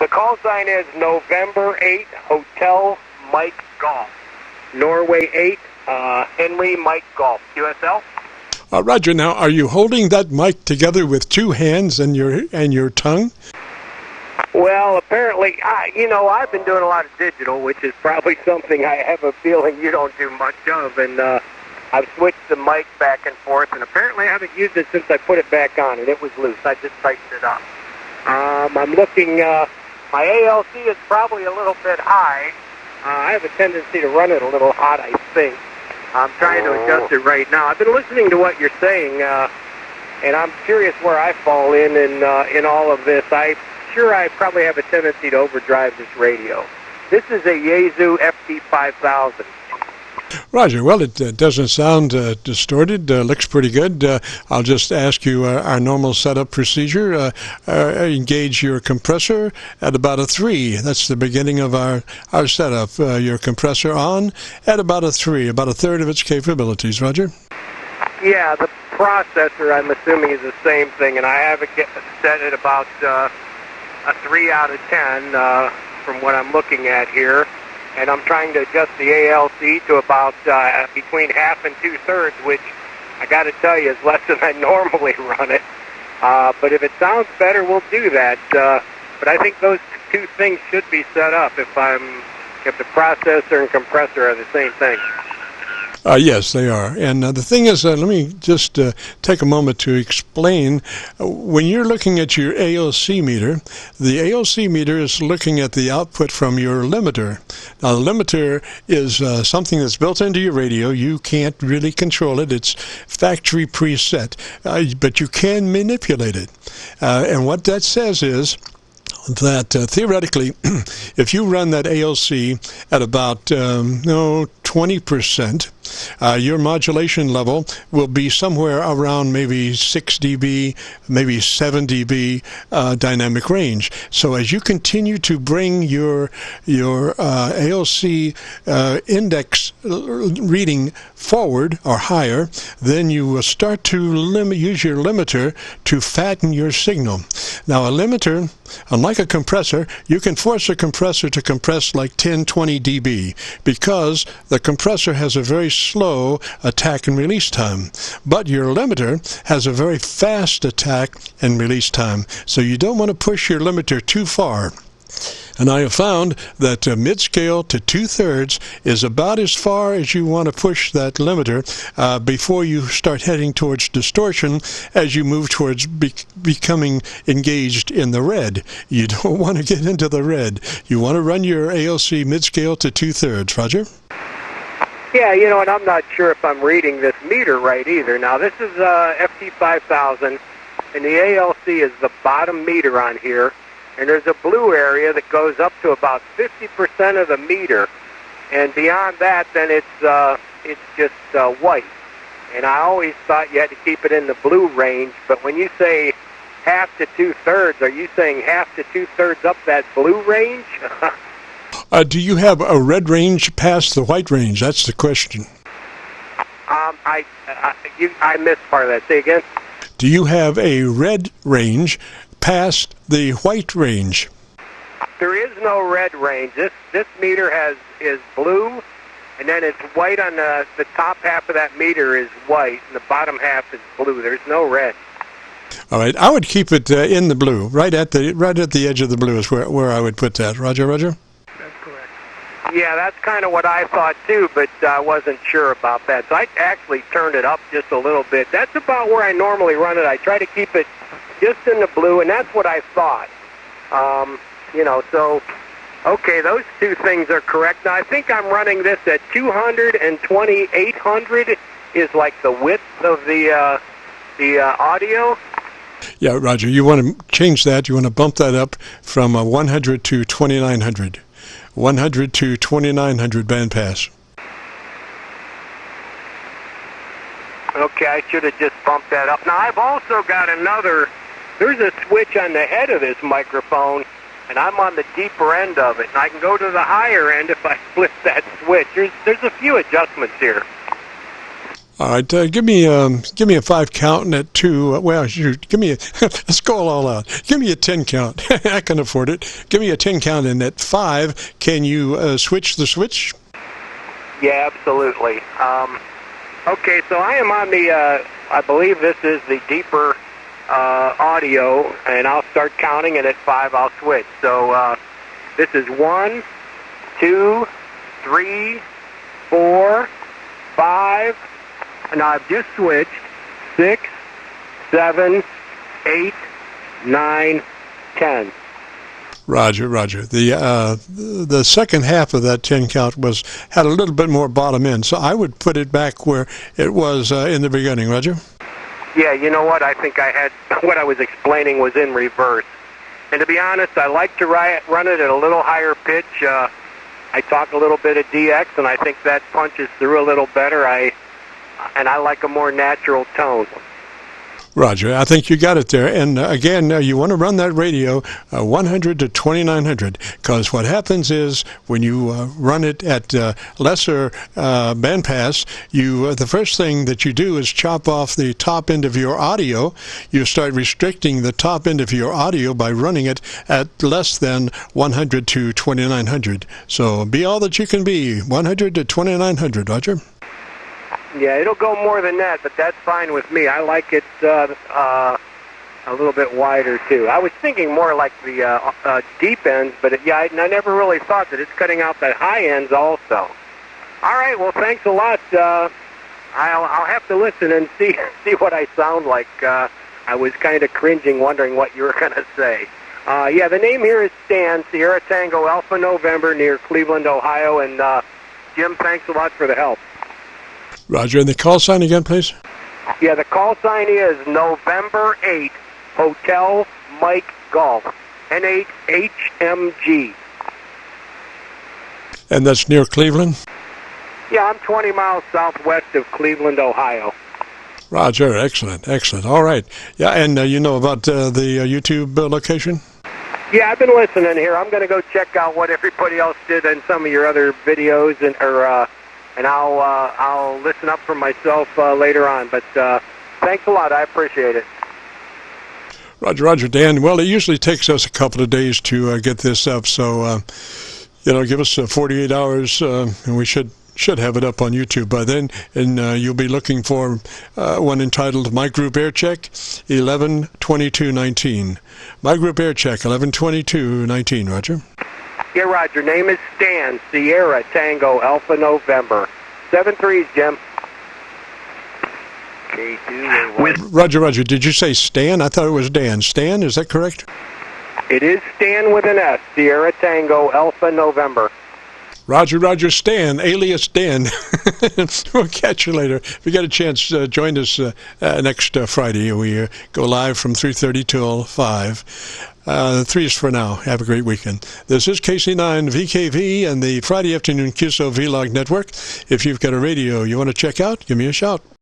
The call sign is November 8, Hotel Mike Golf. Norway 8, Henry Mike Golf. QSL? Roger. Now, are you holding that mic together with two hands and your tongue? Well, apparently, I've been doing a lot of digital, which is probably something I have a feeling you don't do much of, and I've switched the mic back and forth, and apparently I haven't used it since I put it back on, and it was loose. I just tightened it up. I'm looking, my ALC is probably a little bit high. I have a tendency to run it a little hot, I think. I'm trying to adjust it right now. I've been listening to what you're saying, and I'm curious where I fall in all of this. I'm sure I probably have a tendency to overdrive this radio. This is a Yaesu FT-5000. Roger. Well, it doesn't sound distorted. Looks pretty good. I'll just ask you our normal setup procedure. Engage your compressor at about a 3. That's the beginning of our setup. Your compressor on at about a 3, about a third of its capabilities. Roger? Yeah, the processor, I'm assuming, is the same thing, and I have it set at about a 3 out of 10 from what I'm looking at here. And I'm trying to adjust the ALC to about between half and 2/3, which I got to tell you is less than I normally run it. But if it sounds better, we'll do that. But I think those two things should be set up if the processor and compressor are the same thing. Yes, they are. And the thing is, let me just take a moment to explain. When you're looking at your ALC meter, the ALC meter is looking at the output from your limiter. Now, the limiter is something that's built into your radio. You can't really control it. It's factory preset, but you can manipulate it. And what that says is that theoretically, if you run that ALC at about 20%, your modulation level will be somewhere around maybe 6 dB, maybe 7 dB dynamic range. So as you continue to bring your ALC index reading forward or higher, then you will start to use your limiter to fatten your signal. Now, a limiter, unlike a compressor, you can force a compressor to compress like 10, 20 dB because the compressor has a very slow attack and release time. But your limiter has a very fast attack and release time. So you don't want to push your limiter too far. And I have found that mid-scale to 2/3 is about as far as you want to push that limiter before you start heading towards distortion as you move towards becoming engaged in the red. You don't want to get into the red. You want to run your ALC mid-scale to 2/3. Roger? Yeah, and I'm not sure if I'm reading this meter right either. Now, this is FT-5000, and the ALC is the bottom meter on here. And there's a blue area that goes up to about 50% of the meter, and beyond that, then it's just white. And I always thought you had to keep it in the blue range, but when you say half to 2/3, are you saying half to 2/3 up that blue range? Do you have a red range past the white range? That's the question. I missed part of that. Say again. Do you have a red range past the white range? There is no red range. This meter is blue, and then it's white on the top half of that meter is white, and the bottom half is blue. There's no red. All right, I would keep it in the blue, right at the edge of the blue is where I would put that. Roger? That's correct. Yeah, that's kind of what I thought too, but I wasn't sure about that. So I actually turned it up just a little bit. That's about where I normally run it. I try to keep it just in the blue, and that's what I thought. So, okay, those two things are correct. Now, I think I'm running this at 200 and 2800 is like the width of the audio. Yeah, Roger, you want to change that. You want to bump that up from 100 to 2900. 100 to 2900 bandpass. Okay, I should have just bumped that up. Now, I've also got there's a switch on the head of this microphone, and I'm on the deeper end of it, and I can go to the higher end if I flip that switch. There's a few adjustments here. All right, give me a 5 count and at 2. Well, shoot, give me a let's go all out. Give me a 10 count. I can afford it. Give me a 10 count and at 5. Can you switch the switch? Yeah, absolutely. Okay, so I am on the. I believe this is the deeper audio, and I'll start counting, and at 5 I'll switch. So this is 1, 2, 3, 4, 5. Now I've just switched 6, 7, 8, 9, 10. Roger, Roger. The second half of that 10 count had a little bit more bottom end, so I would put it back where it was in the beginning. Roger. Yeah, you know what? I think I had what I was explaining was in reverse. And to be honest, I like to run it at a little higher pitch. I talk a little bit of DX, and I think that punches through a little better. And I like a more natural tone. Roger, I think you got it there. And again, you want to run that radio 100 to 2900, because what happens is when you run it at lesser bandpass, the first thing that you do is chop off the top end of your audio. You start restricting the top end of your audio by running it at less than 100 to 2900. So be all that you can be, 100 to 2900, Roger. Yeah, it'll go more than that, but that's fine with me. I like it a little bit wider, too. I was thinking more like the deep ends, but I never really thought that it's cutting out the high ends also. All right, well, thanks a lot. I'll have to listen and see what I sound like. I was kind of cringing, wondering what you were going to say. Yeah, the name here is Stan, Sierra Tango Alpha November, near Cleveland, Ohio. And Jim, thanks a lot for the help. Roger, and the call sign again, please? Yeah, the call sign is November 8, Hotel Mike Golf, N8HMG. And that's near Cleveland? Yeah, I'm 20 miles southwest of Cleveland, Ohio. Roger, excellent, excellent. All right. Yeah, and you know about the YouTube location? Yeah, I've been listening here. I'm going to go check out what everybody else did in some of your other videos, and I'll listen up for myself later on. But thanks a lot. I appreciate it. Roger, Dan. Well, it usually takes us a couple of days to get this up, so give us 48 hours, and we should have it up on YouTube by then. And you'll be looking for one entitled My Group Air Check 11/22/19. My Group Air Check 11/22/19. Roger. Yeah, Roger. Name is Stan, Sierra Tango Alpha November. 7-3s, Jim. Roger. Did you say Stan? I thought it was Dan. Stan, is that correct? It is Stan with an S, Sierra Tango Alpha November. Roger, Stan, alias Dan. We'll catch you later. If you get a chance, join us next Friday. We go live from 3:30 till 5. 3 is for now. Have a great weekend. This is KC9VKV and the Friday afternoon Qso-Vlog network. If you've got a radio you want to check out, give me a shout.